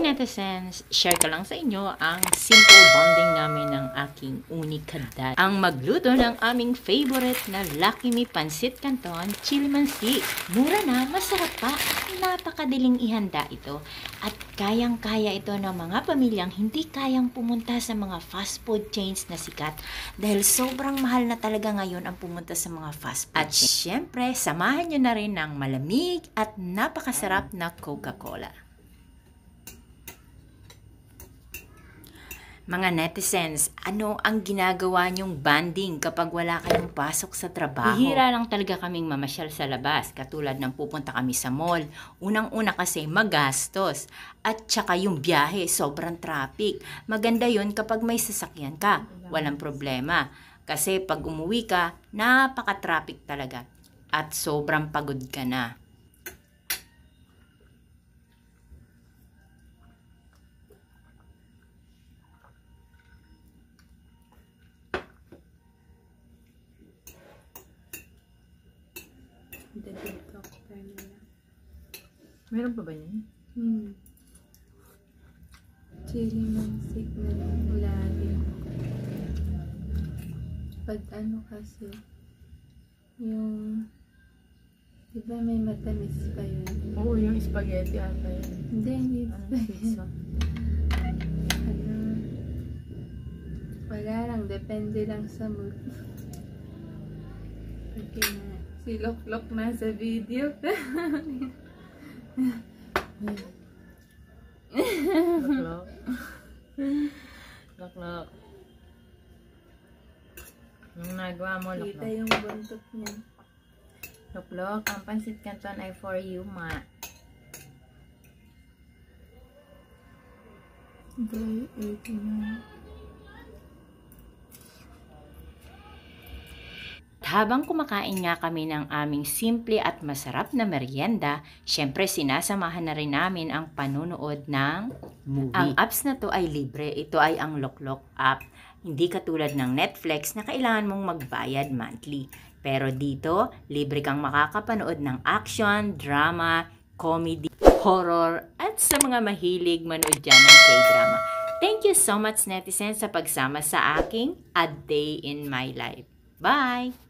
netizens, share ko lang sa inyo ang simple bonding namin ng aking unika dad. Ang magluto ng aming favorite na Lucky Me Pancit Canton Chili Mansi. Mura na, masarap pa. Napakadaling ihanda ito. At kayang-kaya ito ng mga pamilyang hindi kayang pumunta sa mga fast food chains na sikat. Dahil sobrang mahal na talaga ngayon ang pumunta sa mga fast food chains. At syempre, samahan nyo na rin ng malamig at napakasarap na Coca-Cola. Mga netizens, ano ang ginagawa nyong banding kapag wala kayong pasok sa trabaho? Bihira lang talaga kaming mamasyal sa labas, katulad ng pupunta kami sa mall. Unang-una kasi magastos. At saka yung biyahe, sobrang traffic. Maganda yun kapag may sasakyan ka, walang problema. Kasi pag umuwi ka, napaka-traffic talaga. At sobrang pagod ka na. Meron pa ba yun? Chili Mansi na lang lagi. Pag ano kasi, yung, di ba may matamis pa yun? Oo, yung spaghetti ata yun. Hindi Pizza. ano, wala lang, depende lang sa mood. Okay na, si Loklok na sa video. Loklok. Loklok. Anong nagawa mo, Kita Loklok? yung buntot niya. Loklok, ang Pancit Canton ay for you, ma. Dry 89. Habang kumakain nga kami ng aming simple at masarap na merienda, syempre sinasamahan na rin namin ang panunood ng movie. Ang apps na to ay libre. Ito ay ang Loklok app. Hindi katulad ng Netflix na kailangan mong magbayad monthly. Pero dito, libre kang makakapanood ng action, drama, comedy, horror, at sa mga mahilig manood dyan ng K-drama. Thank you so much netizens sa pagsama sa aking A Day in My Life. Bye!